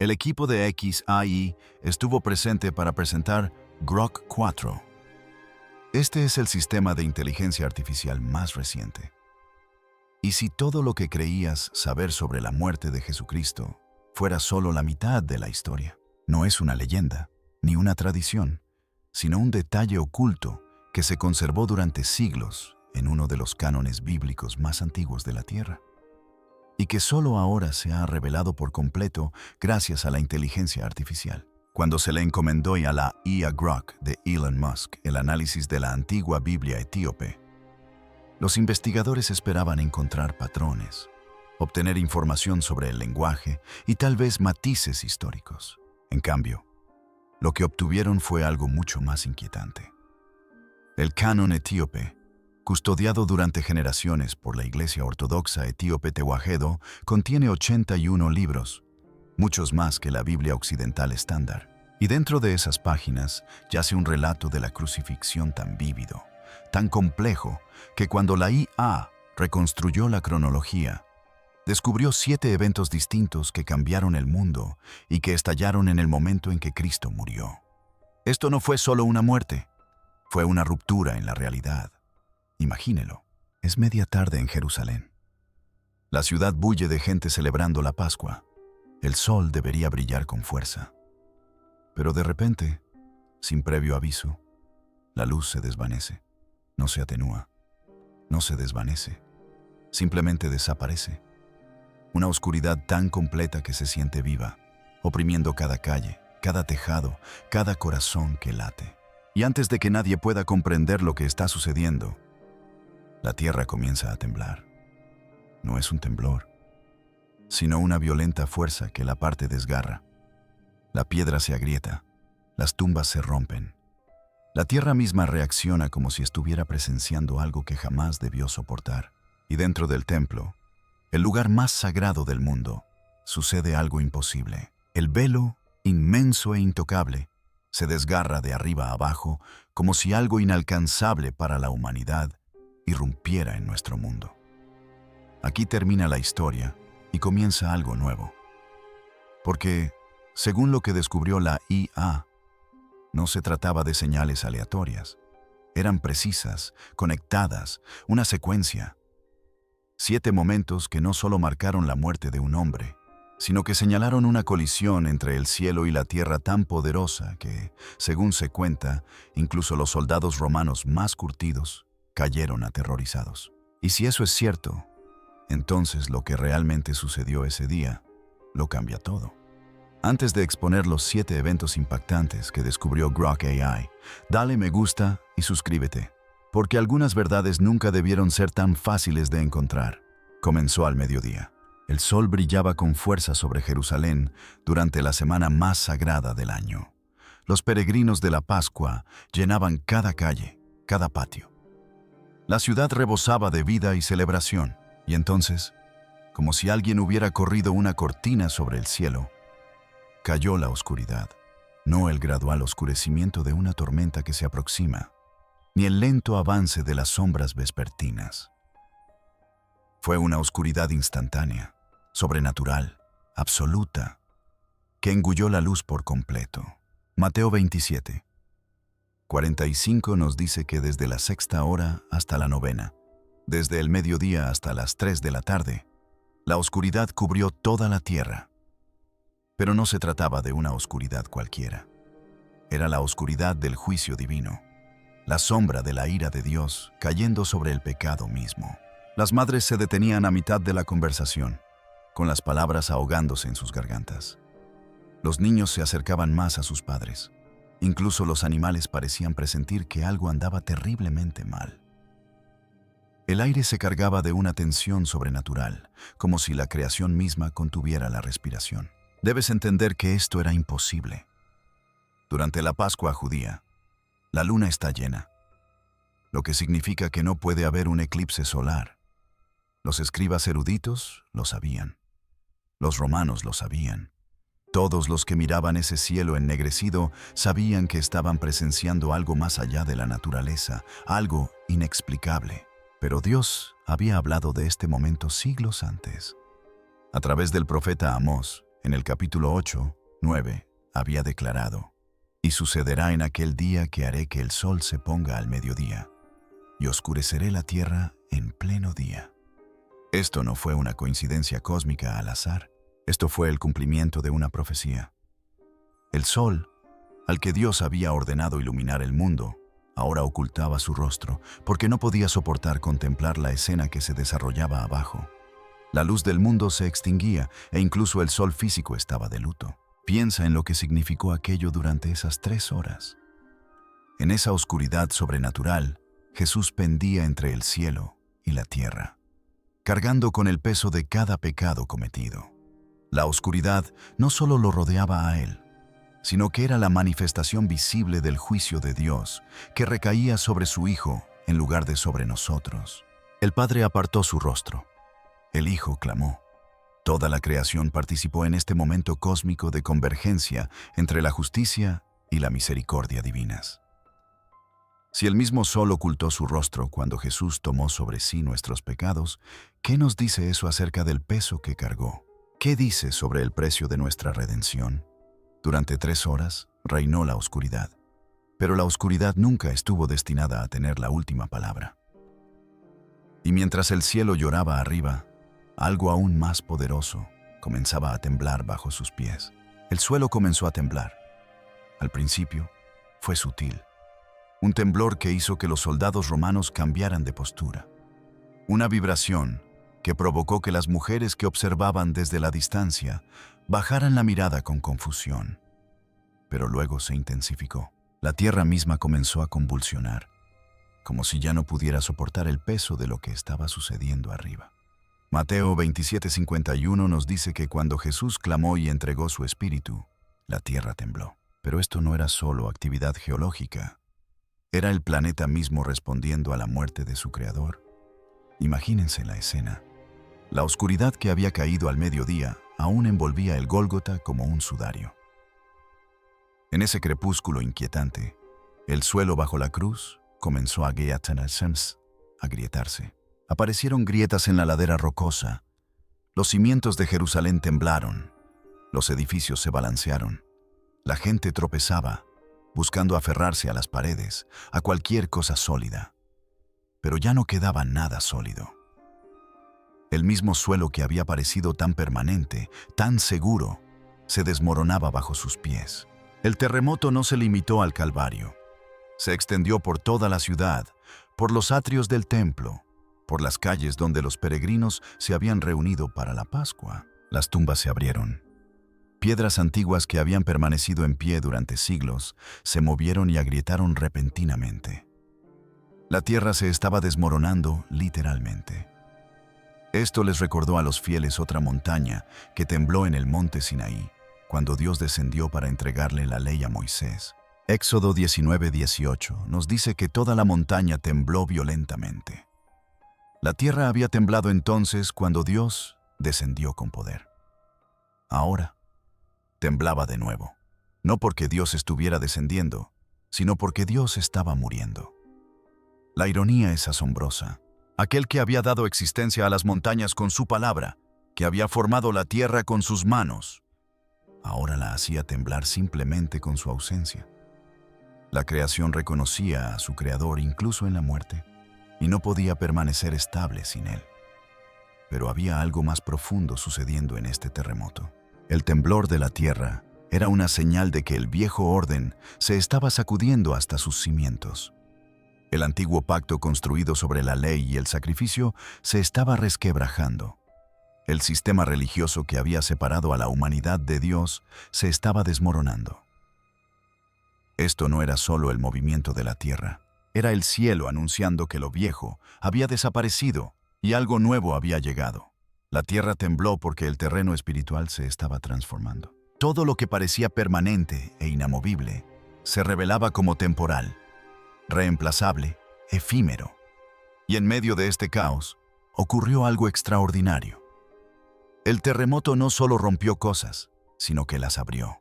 El equipo de XAI estuvo presente para presentar Grok 4. Este es el sistema de inteligencia artificial más reciente. Y si todo lo que creías saber sobre la muerte de Jesucristo fuera solo la mitad de la historia, no es una leyenda, ni una tradición, sino un detalle oculto que se conservó durante siglos en uno de los cánones bíblicos más antiguos de la Tierra, y que solo ahora se ha revelado por completo gracias a la inteligencia artificial. Cuando se le encomendó a la IA Grok de Elon Musk el análisis de la antigua Biblia etíope, los investigadores esperaban encontrar patrones, obtener información sobre el lenguaje y tal vez matices históricos. En cambio, lo que obtuvieron fue algo mucho más inquietante. El canon etíope, custodiado durante generaciones por la Iglesia Ortodoxa Etíope Tewahedo, contiene 81 libros, muchos más que la Biblia occidental estándar. Y dentro de esas páginas yace un relato de la crucifixión tan vívido, tan complejo, que cuando la IA reconstruyó la cronología, descubrió 7 eventos distintos que cambiaron el mundo y que estallaron en el momento en que Cristo murió. Esto no fue solo una muerte, fue una ruptura en la realidad. Imagínelo, es media tarde en Jerusalén. La ciudad bulle de gente celebrando la Pascua. El sol debería brillar con fuerza. Pero de repente, sin previo aviso, la luz se desvanece. No se atenúa, no se desvanece, simplemente desaparece. Una oscuridad tan completa que se siente viva, oprimiendo cada calle, cada tejado, cada corazón que late. Y antes de que nadie pueda comprender lo que está sucediendo, la tierra comienza a temblar. No es un temblor, sino una violenta fuerza que la parte desgarra. La piedra se agrieta, las tumbas se rompen. La tierra misma reacciona como si estuviera presenciando algo que jamás debió soportar. Y dentro del templo, el lugar más sagrado del mundo, sucede algo imposible. El velo, inmenso e intocable, se desgarra de arriba a abajo como si algo inalcanzable para la humanidad irrumpiera en nuestro mundo. Aquí termina la historia y comienza algo nuevo. Porque, según lo que descubrió la IA, no se trataba de señales aleatorias. Eran precisas, conectadas, una secuencia. 7 momentos que no solo marcaron la muerte de un hombre, sino que señalaron una colisión entre el cielo y la tierra tan poderosa que, según se cuenta, incluso los soldados romanos más curtidos cayeron aterrorizados. Y si eso es cierto, entonces lo que realmente sucedió ese día lo cambia todo. Antes de exponer los 7 eventos impactantes que descubrió Grok AI, dale me gusta y suscríbete, porque algunas verdades nunca debieron ser tan fáciles de encontrar. Comenzó al mediodía. El sol brillaba con fuerza sobre Jerusalén durante la semana más sagrada del año. Los peregrinos de la Pascua llenaban cada calle, cada patio. La ciudad rebosaba de vida y celebración, y entonces, como si alguien hubiera corrido una cortina sobre el cielo, cayó la oscuridad, no el gradual oscurecimiento de una tormenta que se aproxima, ni el lento avance de las sombras vespertinas. Fue una oscuridad instantánea, sobrenatural, absoluta, que engulló la luz por completo. Mateo 27, 45 nos dice que desde la 6ª hora hasta la 9ª, desde el mediodía hasta las 3 de la tarde, la oscuridad cubrió toda la tierra. Pero no se trataba de una oscuridad cualquiera. Era la oscuridad del juicio divino, la sombra de la ira de Dios cayendo sobre el pecado mismo. Las madres se detenían a mitad de la conversación, con las palabras ahogándose en sus gargantas. Los niños se acercaban más a sus padres. Incluso los animales parecían presentir que algo andaba terriblemente mal. El aire se cargaba de una tensión sobrenatural, como si la creación misma contuviera la respiración. Debes entender que esto era imposible. Durante la Pascua judía, la luna está llena, lo que significa que no puede haber un eclipse solar. Los escribas eruditos lo sabían. Los romanos lo sabían. Todos los que miraban ese cielo ennegrecido sabían que estaban presenciando algo más allá de la naturaleza, algo inexplicable. Pero Dios había hablado de este momento siglos antes. A través del profeta Amós, En el capítulo 8, 9, había declarado: «Y sucederá en aquel día que haré que el sol se ponga al mediodía, y oscureceré la tierra en pleno día». Esto no fue una coincidencia cósmica al azar, esto fue el cumplimiento de una profecía. El sol, al que Dios había ordenado iluminar el mundo, ahora ocultaba su rostro, porque no podía soportar contemplar la escena que se desarrollaba abajo. La luz del mundo se extinguía e incluso el sol físico estaba de luto. Piensa en lo que significó aquello durante esas 3 horas. En esa oscuridad sobrenatural, Jesús pendía entre el cielo y la tierra, cargando con el peso de cada pecado cometido. La oscuridad no solo lo rodeaba a él, sino que era la manifestación visible del juicio de Dios que recaía sobre su Hijo en lugar de sobre nosotros. El Padre apartó su rostro. El Hijo clamó. Toda la creación participó en este momento cósmico de convergencia entre la justicia y la misericordia divinas. Si el mismo sol ocultó su rostro cuando Jesús tomó sobre sí nuestros pecados, ¿qué nos dice eso acerca del peso que cargó? ¿Qué dice sobre el precio de nuestra redención? Durante 3 horas reinó la oscuridad, pero la oscuridad nunca estuvo destinada a tener la última palabra. Y mientras el cielo lloraba arriba, algo aún más poderoso comenzaba a temblar bajo sus pies. El suelo comenzó a temblar. Al principio, fue sutil. Un temblor que hizo que los soldados romanos cambiaran de postura. Una vibración que provocó que las mujeres que observaban desde la distancia bajaran la mirada con confusión. Pero luego se intensificó. La tierra misma comenzó a convulsionar, como si ya no pudiera soportar el peso de lo que estaba sucediendo arriba. Mateo 27:51 nos dice que cuando Jesús clamó y entregó su espíritu, la tierra tembló. Pero esto no era solo actividad geológica. Era el planeta mismo respondiendo a la muerte de su creador. Imagínense la escena. La oscuridad que había caído al mediodía aún envolvía el Gólgota como un sudario. En ese crepúsculo inquietante, el suelo bajo la cruz comenzó a agrietarse. Aparecieron grietas en la ladera rocosa. Los cimientos de Jerusalén temblaron. Los edificios se balancearon. La gente tropezaba, buscando aferrarse a las paredes, a cualquier cosa sólida. Pero ya no quedaba nada sólido. El mismo suelo que había parecido tan permanente, tan seguro, se desmoronaba bajo sus pies. El terremoto no se limitó al Calvario. Se extendió por toda la ciudad, por los atrios del templo, por las calles donde los peregrinos se habían reunido para la Pascua. Las tumbas se abrieron. Piedras antiguas que habían permanecido en pie durante siglos se movieron y agrietaron repentinamente. La tierra se estaba desmoronando literalmente. Esto les recordó a los fieles otra montaña que tembló en el monte Sinaí, cuando Dios descendió para entregarle la ley a Moisés. Éxodo 19:18 nos dice que toda la montaña tembló violentamente. La tierra había temblado entonces cuando Dios descendió con poder. Ahora, temblaba de nuevo, no porque Dios estuviera descendiendo, sino porque Dios estaba muriendo. La ironía es asombrosa. Aquel que había dado existencia a las montañas con su palabra, que había formado la tierra con sus manos, ahora la hacía temblar simplemente con su ausencia. La creación reconocía a su creador incluso en la muerte, y no podía permanecer estable sin él. Pero había algo más profundo sucediendo en este terremoto. El temblor de la tierra era una señal de que el viejo orden se estaba sacudiendo hasta sus cimientos. El antiguo pacto construido sobre la ley y el sacrificio se estaba resquebrajando. El sistema religioso que había separado a la humanidad de Dios se estaba desmoronando. Esto no era solo el movimiento de la tierra, era el cielo anunciando que lo viejo había desaparecido y algo nuevo había llegado. La tierra tembló porque el terreno espiritual se estaba transformando. Todo lo que parecía permanente e inamovible se revelaba como temporal, reemplazable, efímero. Y en medio de este caos, ocurrió algo extraordinario. El terremoto no solo rompió cosas, sino que las abrió.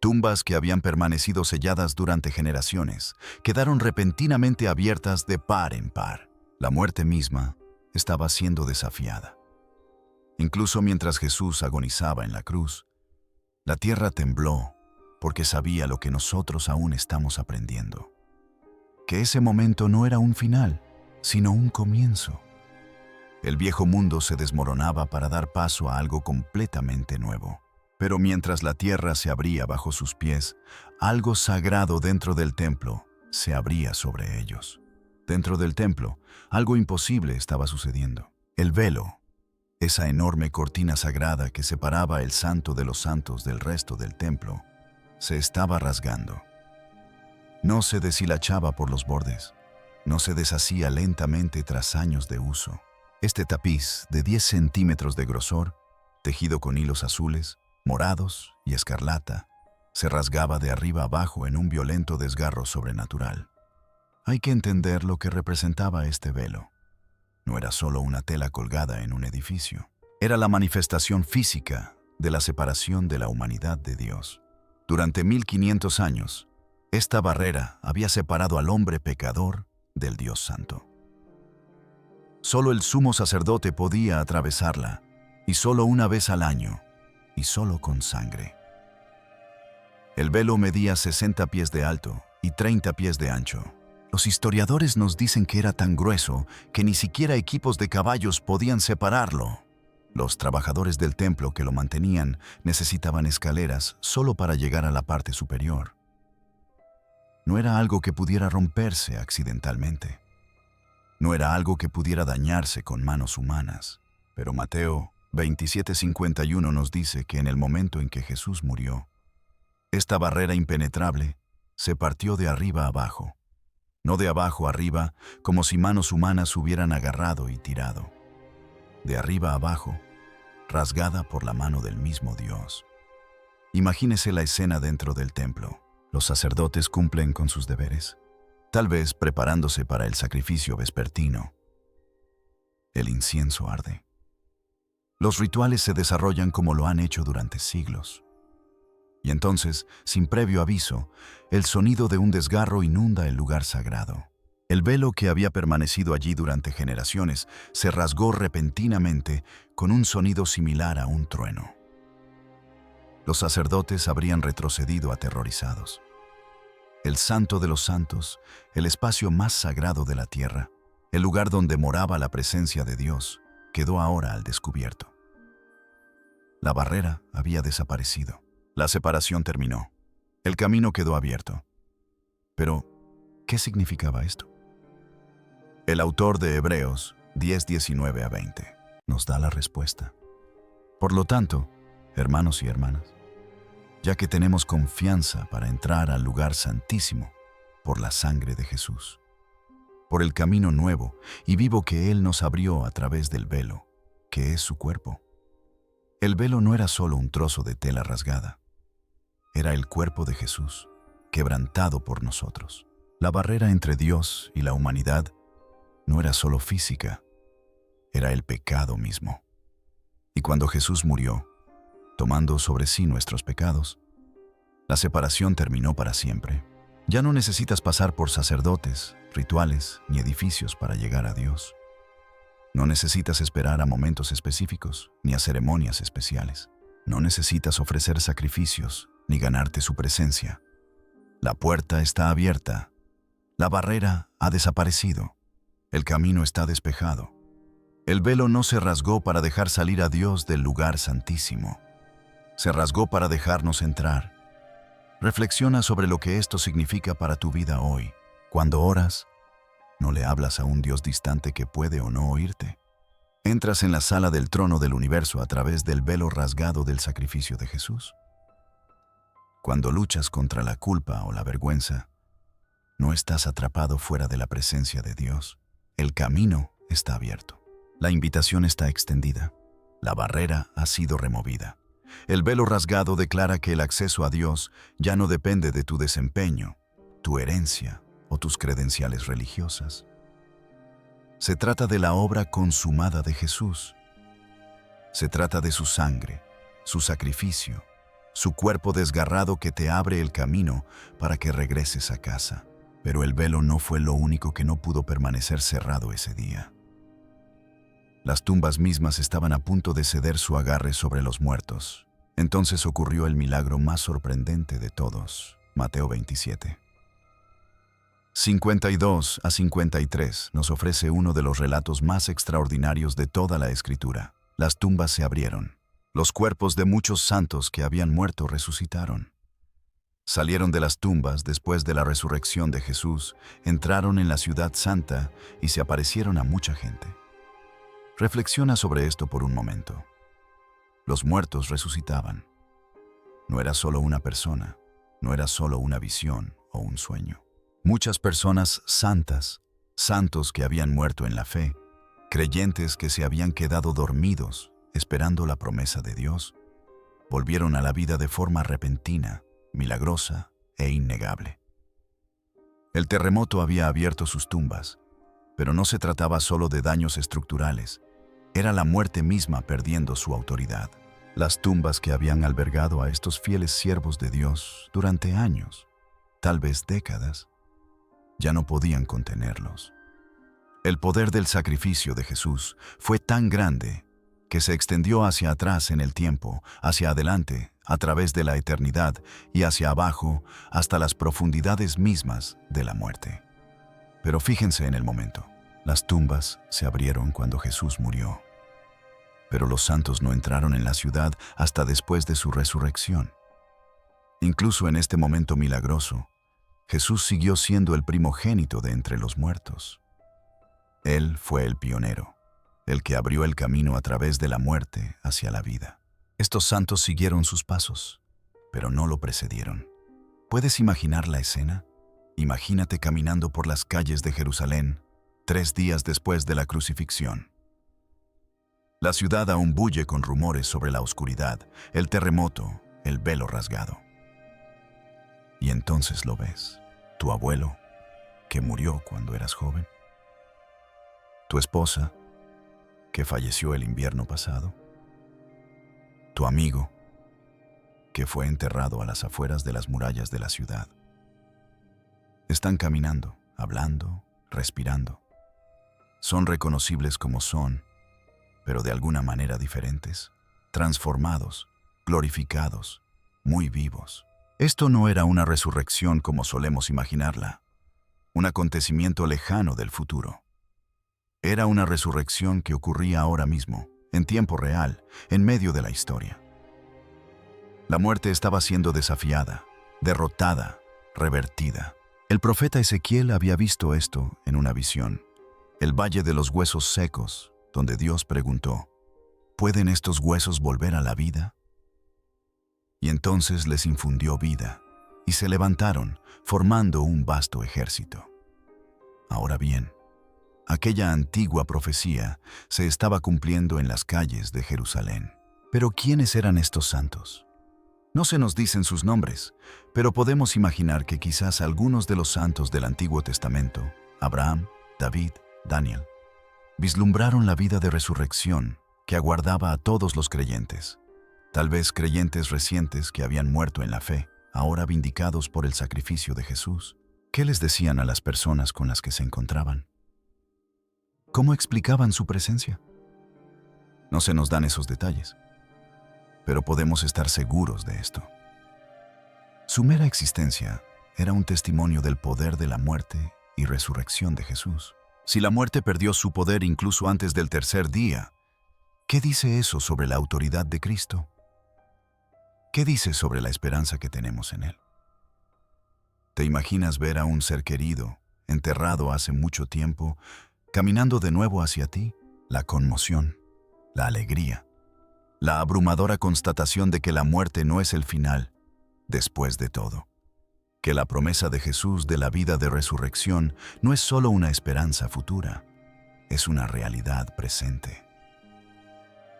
Tumbas que habían permanecido selladas durante generaciones quedaron repentinamente abiertas de par en par. La muerte misma estaba siendo desafiada. Incluso mientras Jesús agonizaba en la cruz, La tierra tembló porque sabía lo que nosotros aún estamos aprendiendo. Que ese momento no era un final, sino un comienzo. El viejo mundo se desmoronaba para dar paso a algo completamente nuevo. Pero mientras la tierra se abría bajo sus pies, algo sagrado dentro del templo se abría sobre ellos. Dentro del templo, algo imposible estaba sucediendo. El velo, esa enorme cortina sagrada que separaba el santo de los santos del resto del templo, se estaba rasgando. No se deshilachaba por los bordes, no se deshacía lentamente tras años de uso. Este tapiz de 10 centímetros de grosor, tejido con hilos azules, morados y escarlata, se rasgaba de arriba abajo en un violento desgarro sobrenatural. Hay que entender lo que representaba este velo. No era solo una tela colgada en un edificio. Era la manifestación física de la separación de la humanidad de Dios. Durante 1500 años, esta barrera había separado al hombre pecador del Dios Santo. Solo el sumo sacerdote podía atravesarla, y solo una vez al año, y solo con sangre. El velo medía 60 pies de alto y 30 pies de ancho. Los historiadores nos dicen que era tan grueso que ni siquiera equipos de caballos podían separarlo. Los trabajadores del templo que lo mantenían necesitaban escaleras solo para llegar a la parte superior. No era algo que pudiera romperse accidentalmente. No era algo que pudiera dañarse con manos humanas. Pero Mateo 27:51 nos dice que en el momento en que Jesús murió, esta barrera impenetrable se partió de arriba abajo. No de abajo arriba, como si manos humanas hubieran agarrado y tirado. De arriba abajo, rasgada por la mano del mismo Dios. Imagínese la escena dentro del templo. Los sacerdotes cumplen con sus deberes, tal vez preparándose para el sacrificio vespertino. El incienso arde. Los rituales se desarrollan como lo han hecho durante siglos. Y entonces, sin previo aviso, el sonido de un desgarro inunda el lugar sagrado. El velo que había permanecido allí durante generaciones se rasgó repentinamente con un sonido similar a un trueno. Los sacerdotes habrían retrocedido aterrorizados. El Santo de los Santos, el espacio más sagrado de la tierra, el lugar donde moraba la presencia de Dios, quedó ahora al descubierto. La barrera había desaparecido. La separación terminó. El camino quedó abierto. Pero, ¿qué significaba esto? El autor de Hebreos 10:19-20 nos da la respuesta. Por lo tanto, hermanos y hermanas, ya que tenemos confianza para entrar al lugar santísimo por la sangre de Jesús, por el camino nuevo y vivo que Él nos abrió a través del velo, que es su cuerpo. El velo no era solo un trozo de tela rasgada, era el cuerpo de Jesús, quebrantado por nosotros. La barrera entre Dios y la humanidad no era solo física, era el pecado mismo. Y cuando Jesús murió, tomando sobre sí nuestros pecados, la separación terminó para siempre. Ya no necesitas pasar por sacerdotes, rituales ni edificios para llegar a Dios. No necesitas esperar a momentos específicos ni a ceremonias especiales. No necesitas ofrecer sacrificios ni ganarte su presencia. La puerta está abierta. La barrera ha desaparecido. El camino está despejado. El velo no se rasgó para dejar salir a Dios del lugar santísimo. Se rasgó para dejarnos entrar. Reflexiona sobre lo que esto significa para tu vida hoy. Cuando oras, no le hablas a un Dios distante que puede o no oírte. Entras en la sala del trono del universo a través del velo rasgado del sacrificio de Jesús. Cuando luchas contra la culpa o la vergüenza, no estás atrapado fuera de la presencia de Dios. El camino está abierto. La invitación está extendida. La barrera ha sido removida. El velo rasgado declara que el acceso a Dios ya no depende de tu desempeño, tu herencia o tus credenciales religiosas. Se trata de la obra consumada de Jesús. Se trata de su sangre, su sacrificio, su cuerpo desgarrado que te abre el camino para que regreses a casa. Pero el velo no fue lo único que no pudo permanecer cerrado ese día. Las tumbas mismas estaban a punto de ceder su agarre sobre los muertos, Entonces ocurrió el milagro más sorprendente de todos. Mateo 27. 52 a 53 nos ofrece uno de los relatos más extraordinarios de toda la Escritura. Las tumbas se abrieron. Los cuerpos de muchos santos que habían muerto resucitaron. Salieron de las tumbas después de la resurrección de Jesús, entraron en la ciudad santa y se aparecieron a mucha gente. Reflexiona sobre esto por un momento. Los muertos resucitaban. No era solo una persona, no era solo una visión o un sueño. Muchas personas santas, santos que habían muerto en la fe, creyentes que se habían quedado dormidos esperando la promesa de Dios, volvieron a la vida de forma repentina, milagrosa e innegable. El terremoto había abierto sus tumbas, pero no se trataba solo de daños estructurales, era la muerte misma perdiendo su autoridad. Las tumbas que habían albergado a estos fieles siervos de Dios durante años, tal vez décadas, ya no podían contenerlos. El poder del sacrificio de Jesús fue tan grande que se extendió hacia atrás en el tiempo, hacia adelante, a través de la eternidad y hacia abajo hasta las profundidades mismas de la muerte. Pero fíjense en el momento. Las tumbas se abrieron cuando Jesús murió. Pero los santos no entraron en la ciudad hasta después de su resurrección. Incluso en este momento milagroso, Jesús siguió siendo el primogénito de entre los muertos. Él fue el pionero, el que abrió el camino a través de la muerte hacia la vida. Estos santos siguieron sus pasos, pero no lo precedieron. ¿Puedes imaginar la escena? Imagínate caminando por las calles de Jerusalén 3 días después de la crucifixión. La ciudad aún bulle con rumores sobre la oscuridad, el terremoto, el velo rasgado. Y entonces lo ves, tu abuelo, que murió cuando eras joven, tu esposa, que falleció el invierno pasado, tu amigo, que fue enterrado a las afueras de las murallas de la ciudad. Están caminando, hablando, respirando. Son reconocibles como son, pero de alguna manera diferentes, transformados, glorificados, muy vivos. Esto no era una resurrección como solemos imaginarla, un acontecimiento lejano del futuro. Era una resurrección que ocurría ahora mismo, en tiempo real, en medio de la historia. La muerte estaba siendo desafiada, derrotada, revertida. El profeta Ezequiel había visto esto en una visión, el valle de los huesos secos, donde Dios preguntó, ¿pueden estos huesos volver a la vida? Y entonces les infundió vida, y se levantaron, formando un vasto ejército. Ahora bien, aquella antigua profecía se estaba cumpliendo en las calles de Jerusalén. Pero ¿quiénes eran estos santos? No se nos dicen sus nombres, pero podemos imaginar que quizás algunos de los santos del Antiguo Testamento, Abraham, David, Daniel, vislumbraron la vida de resurrección que aguardaba a todos los creyentes. Tal vez creyentes recientes que habían muerto en la fe, ahora vindicados por el sacrificio de Jesús. ¿Qué les decían a las personas con las que se encontraban? ¿Cómo explicaban su presencia? No se nos dan esos detalles, pero podemos estar seguros de esto. Su mera existencia era un testimonio del poder de la muerte y resurrección de Jesús. Si la muerte perdió su poder incluso antes del tercer día, ¿qué dice eso sobre la autoridad de Cristo? ¿Qué dice sobre la esperanza que tenemos en Él? ¿Te imaginas ver a un ser querido, enterrado hace mucho tiempo, caminando de nuevo hacia ti? La conmoción, la alegría, la abrumadora constatación de que la muerte no es el final, después de todo. Que la promesa de Jesús de la vida de resurrección no es solo una esperanza futura, es una realidad presente.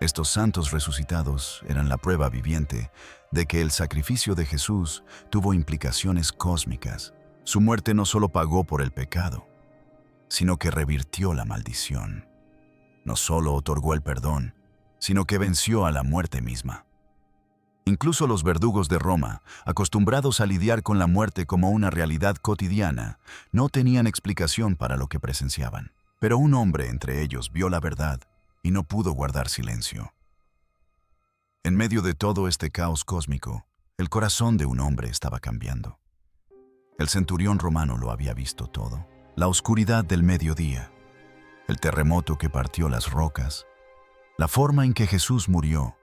Estos santos resucitados eran la prueba viviente de que el sacrificio de Jesús tuvo implicaciones cósmicas. Su muerte no solo pagó por el pecado, sino que revirtió la maldición. No solo otorgó el perdón, sino que venció a la muerte misma. Incluso los verdugos de Roma, acostumbrados a lidiar con la muerte como una realidad cotidiana, no tenían explicación para lo que presenciaban. Pero un hombre entre ellos vio la verdad y no pudo guardar silencio. En medio de todo este caos cósmico, el corazón de un hombre estaba cambiando. El centurión romano lo había visto todo. La oscuridad del mediodía, el terremoto que partió las rocas, la forma en que Jesús murió,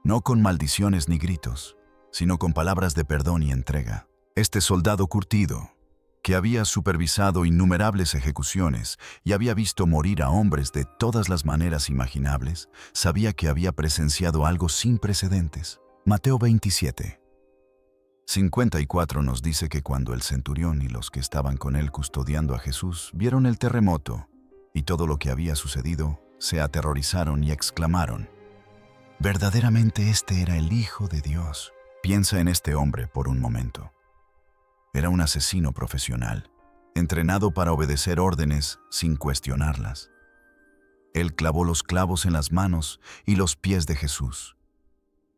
no con maldiciones ni gritos, sino con palabras de perdón y entrega. Este soldado curtido, que había supervisado innumerables ejecuciones y había visto morir a hombres de todas las maneras imaginables, sabía que había presenciado algo sin precedentes. Mateo 27:54 nos dice que cuando el centurión y los que estaban con él custodiando a Jesús vieron el terremoto y todo lo que había sucedido, se aterrorizaron y exclamaron: «Verdaderamente este era el Hijo de Dios». Piensa en este hombre por un momento. Era un asesino profesional, entrenado para obedecer órdenes sin cuestionarlas. Él clavó los clavos en las manos y los pies de Jesús.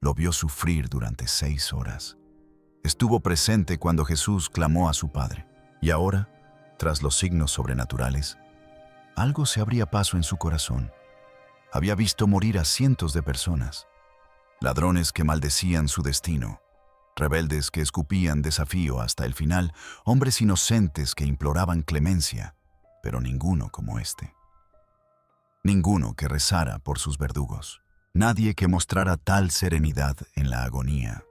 Lo vio sufrir durante 6 horas. Estuvo presente cuando Jesús clamó a su Padre. Y ahora, tras los signos sobrenaturales, algo se abría paso en su corazón. Había visto morir a cientos de personas. Ladrones que maldecían su destino, rebeldes que escupían desafío hasta el final, hombres inocentes que imploraban clemencia, pero ninguno como este. Ninguno que rezara por sus verdugos. Nadie que mostrara tal serenidad en la agonía.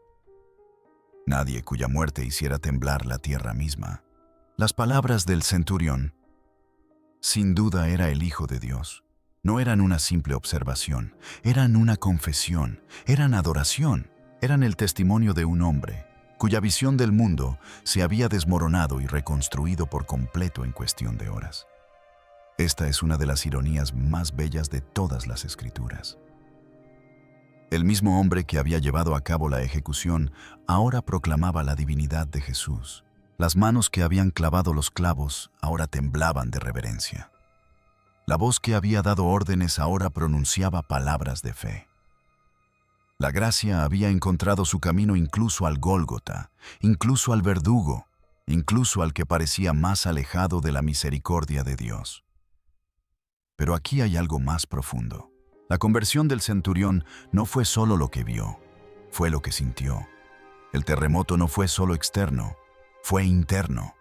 Nadie cuya muerte hiciera temblar la tierra misma. Las palabras del centurión, sin duda era el Hijo de Dios. No eran una simple observación, eran una confesión, eran adoración, eran el testimonio de un hombre cuya visión del mundo se había desmoronado y reconstruido por completo en cuestión de horas. Esta es una de las ironías más bellas de todas las Escrituras. El mismo hombre que había llevado a cabo la ejecución ahora proclamaba la divinidad de Jesús. Las manos que habían clavado los clavos ahora temblaban de reverencia. La voz que había dado órdenes ahora pronunciaba palabras de fe. La gracia había encontrado su camino incluso al Gólgota, incluso al verdugo, incluso al que parecía más alejado de la misericordia de Dios. Pero aquí hay algo más profundo. La conversión del centurión no fue solo lo que vio, fue lo que sintió. El terremoto no fue solo externo, fue interno.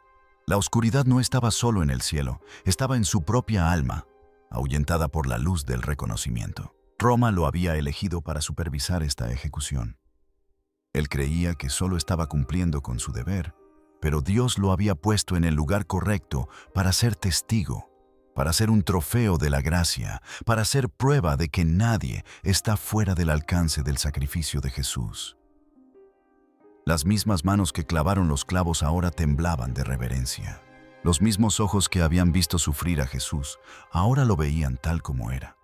La oscuridad no estaba solo en el cielo, estaba en su propia alma, ahuyentada por la luz del reconocimiento. Roma lo había elegido para supervisar esta ejecución. Él creía que solo estaba cumpliendo con su deber, pero Dios lo había puesto en el lugar correcto para ser testigo, para ser un trofeo de la gracia, para ser prueba de que nadie está fuera del alcance del sacrificio de Jesús. Las mismas manos que clavaron los clavos ahora temblaban de reverencia. Los mismos ojos que habían visto sufrir a Jesús ahora lo veían tal como era.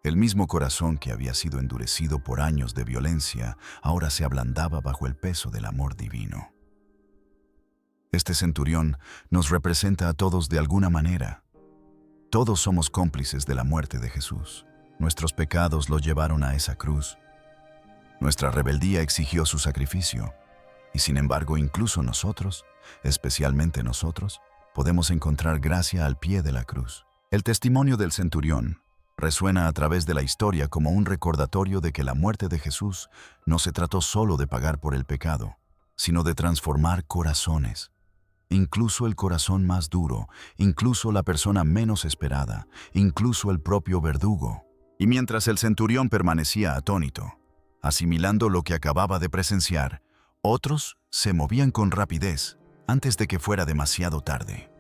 El mismo corazón que había sido endurecido por años de violencia ahora se ablandaba bajo el peso del amor divino. Este centurión nos representa a todos de alguna manera. Todos somos cómplices de la muerte de Jesús. Nuestros pecados lo llevaron a esa cruz. Nuestra rebeldía exigió su sacrificio. Y sin embargo, incluso nosotros, especialmente nosotros, podemos encontrar gracia al pie de la cruz. El testimonio del centurión resuena a través de la historia como un recordatorio de que la muerte de Jesús no se trató solo de pagar por el pecado, sino de transformar corazones. Incluso el corazón más duro, incluso la persona menos esperada, incluso el propio verdugo. Y mientras el centurión permanecía atónito, asimilando lo que acababa de presenciar, otros se movían con rapidez antes de que fuera demasiado tarde.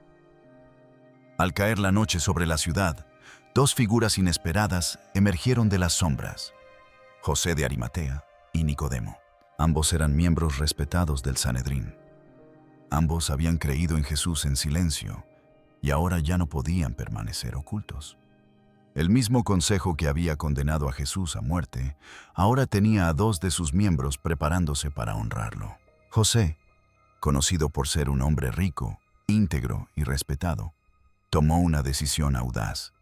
Al caer la noche sobre la ciudad, 2 figuras inesperadas emergieron de las sombras: José de Arimatea y Nicodemo. Ambos eran miembros respetados del Sanedrín. Ambos habían creído en Jesús en silencio y ahora ya no podían permanecer ocultos. El mismo consejo que había condenado a Jesús a muerte, ahora tenía a 2 de sus miembros preparándose para honrarlo. José, conocido por ser un hombre rico, íntegro y respetado, tomó una decisión audaz.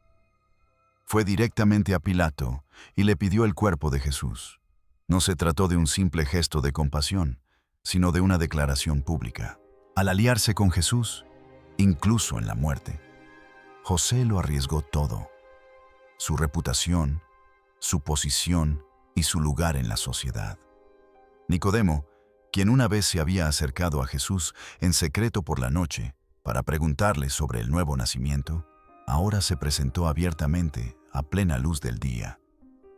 Fue directamente a Pilato y le pidió el cuerpo de Jesús. No se trató de un simple gesto de compasión, sino de una declaración pública. Al aliarse con Jesús, incluso en la muerte, José lo arriesgó todo: su reputación, su posición, y su lugar en la sociedad. Nicodemo, quien una vez se había acercado a Jesús en secreto por la noche para preguntarle sobre el nuevo nacimiento, ahora se presentó abiertamente a plena luz del día.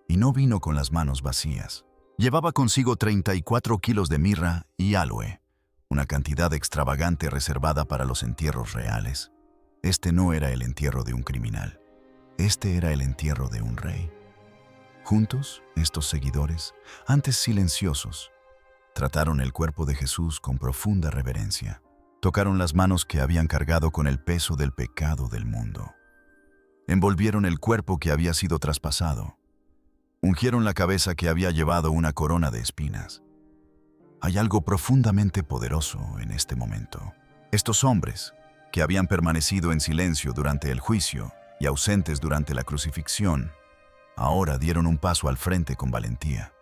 Y no vino con las manos vacías. Llevaba consigo 34 kilos de mirra y áloe, una cantidad extravagante reservada para los entierros reales. Este no era el entierro de un criminal. Este era el entierro de un rey. Juntos, estos seguidores, antes silenciosos, trataron el cuerpo de Jesús con profunda reverencia. Tocaron las manos que habían cargado con el peso del pecado del mundo. Envolvieron el cuerpo que había sido traspasado. Ungieron la cabeza que había llevado una corona de espinas. Hay algo profundamente poderoso en este momento. Estos hombres, que habían permanecido en silencio durante el juicio y ausentes durante la crucifixión, ahora dieron un paso al frente con valentía.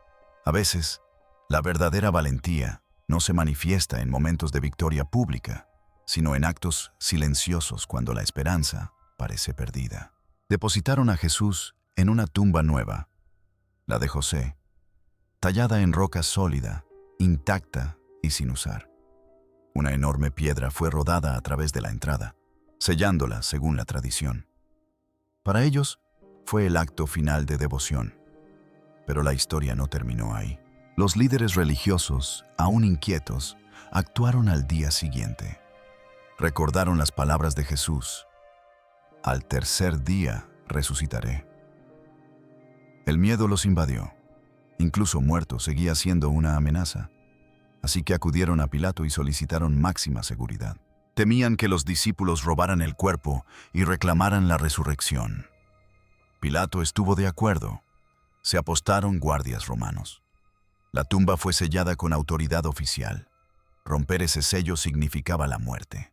A veces, la verdadera valentía no se manifiesta en momentos de victoria pública, sino en actos silenciosos cuando la esperanza parece perdida. Depositaron a Jesús en una tumba nueva, la de José, tallada en roca sólida, intacta y sin usar. Una enorme piedra fue rodada a través de la entrada, sellándola según la tradición. Para ellos, fue el acto final de devoción. Pero la historia no terminó ahí. Los líderes religiosos, aún inquietos, actuaron al día siguiente. Recordaron las palabras de Jesús: «Al tercer día resucitaré». El miedo los invadió. Incluso muerto seguía siendo una amenaza. Así que acudieron a Pilato y solicitaron máxima seguridad. Temían que los discípulos robaran el cuerpo y reclamaran la resurrección. Pilato estuvo de acuerdo. Se apostaron guardias romanos. La tumba fue sellada con autoridad oficial. Romper ese sello significaba la muerte.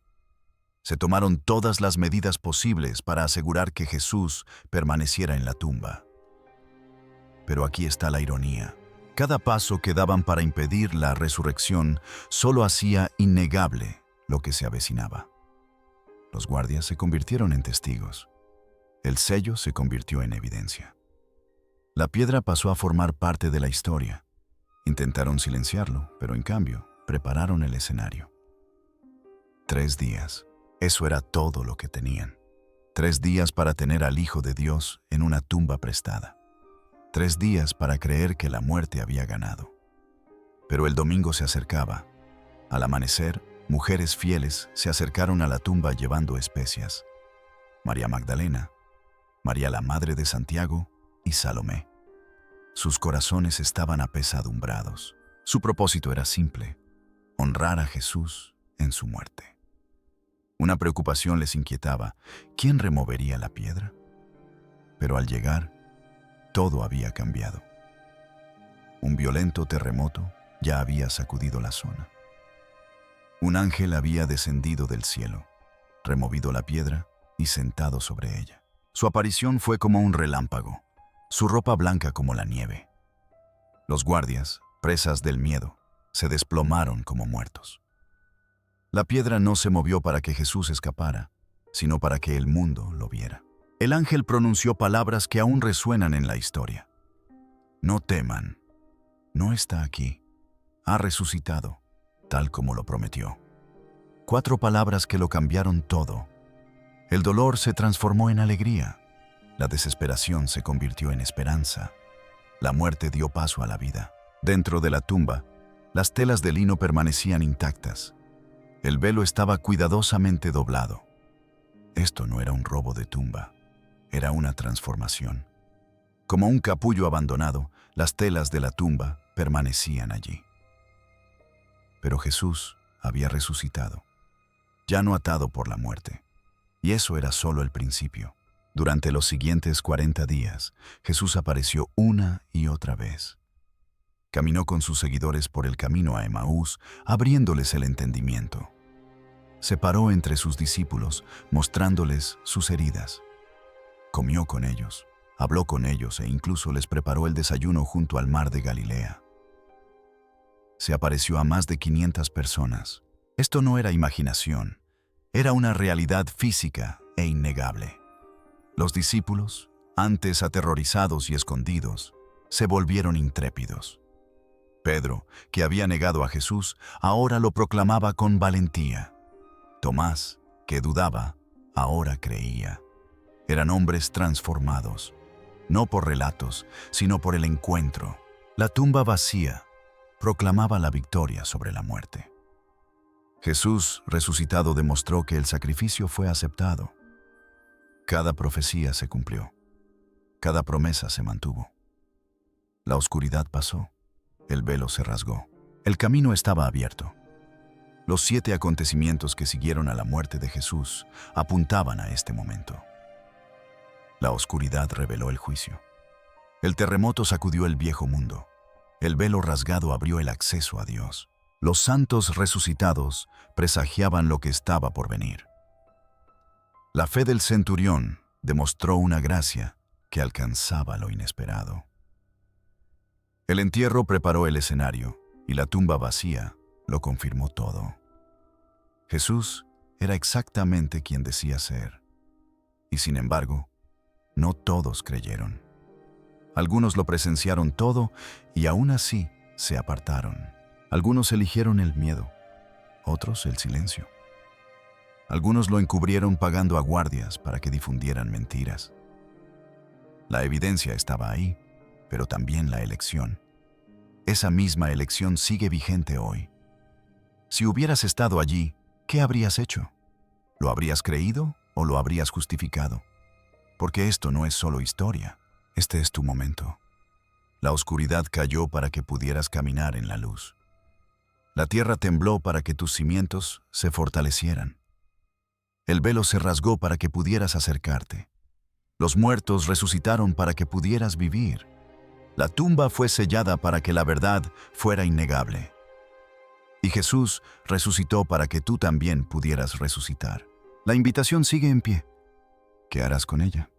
Se tomaron todas las medidas posibles para asegurar que Jesús permaneciera en la tumba. Pero aquí está la ironía. Cada paso que daban para impedir la resurrección solo hacía innegable lo que se avecinaba. Los guardias se convirtieron en testigos. El sello se convirtió en evidencia. La piedra pasó a formar parte de la historia. Intentaron silenciarlo, pero en cambio, prepararon el escenario. 3 días. Eso era todo lo que tenían. 3 días para tener al Hijo de Dios en una tumba prestada. 3 días para creer que la muerte había ganado. Pero el domingo se acercaba. Al amanecer, mujeres fieles se acercaron a la tumba llevando especias. María Magdalena, María la Madre de Santiago y Salomé. Sus corazones estaban apesadumbrados. Su propósito era simple: honrar a Jesús en su muerte. Una preocupación les inquietaba: ¿quién removería la piedra? Pero al llegar, todo había cambiado. Un violento terremoto ya había sacudido la zona. Un ángel había descendido del cielo, removido la piedra y sentado sobre ella. Su aparición fue como un relámpago, su ropa blanca como la nieve. Los guardias, presas del miedo, se desplomaron como muertos. La piedra no se movió para que Jesús escapara, sino para que el mundo lo viera. El ángel pronunció palabras que aún resuenan en la historia. No teman, no está aquí, ha resucitado, tal como lo prometió. 4 palabras que lo cambiaron todo. El dolor se transformó en alegría, la desesperación se convirtió en esperanza, la muerte dio paso a la vida. Dentro de la tumba, las telas de lino permanecían intactas. El velo estaba cuidadosamente doblado. Esto no era un robo de tumba, era una transformación. Como un capullo abandonado, las telas de la tumba permanecían allí. Pero Jesús había resucitado, ya no atado por la muerte. Y eso era solo el principio. Durante los siguientes 40 días, Jesús apareció una y otra vez. Caminó con sus seguidores por el camino a Emaús, abriéndoles el entendimiento. Se paró entre sus discípulos, mostrándoles sus heridas. Comió con ellos, habló con ellos e incluso les preparó el desayuno junto al mar de Galilea. Se apareció a más de 500 personas. Esto no era imaginación, era una realidad física e innegable. Los discípulos, antes aterrorizados y escondidos, se volvieron intrépidos. Pedro, que había negado a Jesús, ahora lo proclamaba con valentía. Tomás, que dudaba, ahora creía. Eran hombres transformados, no por relatos, sino por el encuentro. La tumba vacía proclamaba la victoria sobre la muerte. Jesús, resucitado, demostró que el sacrificio fue aceptado. Cada profecía se cumplió. Cada promesa se mantuvo. La oscuridad pasó. El velo se rasgó. El camino estaba abierto. Los 7 acontecimientos que siguieron a la muerte de Jesús apuntaban a este momento. La oscuridad reveló el juicio. El terremoto sacudió el viejo mundo. El velo rasgado abrió el acceso a Dios. Los santos resucitados presagiaban lo que estaba por venir. La fe del centurión demostró una gracia que alcanzaba lo inesperado. El entierro preparó el escenario y la tumba vacía lo confirmó todo. Jesús era exactamente quien decía ser. Y sin embargo, no todos creyeron. Algunos lo presenciaron todo y aún así se apartaron. Algunos eligieron el miedo, otros el silencio. Algunos lo encubrieron pagando a guardias para que difundieran mentiras. La evidencia estaba ahí, pero también la elección. Esa misma elección sigue vigente hoy. Si hubieras estado allí, ¿qué habrías hecho? ¿Lo habrías creído o lo habrías justificado? Porque esto no es solo historia, este es tu momento. La oscuridad cayó para que pudieras caminar en la luz. La tierra tembló para que tus cimientos se fortalecieran. El velo se rasgó para que pudieras acercarte. Los muertos resucitaron para que pudieras vivir. La tumba fue sellada para que la verdad fuera innegable. Y Jesús resucitó para que tú también pudieras resucitar. La invitación sigue en pie. ¿Qué harás con ella?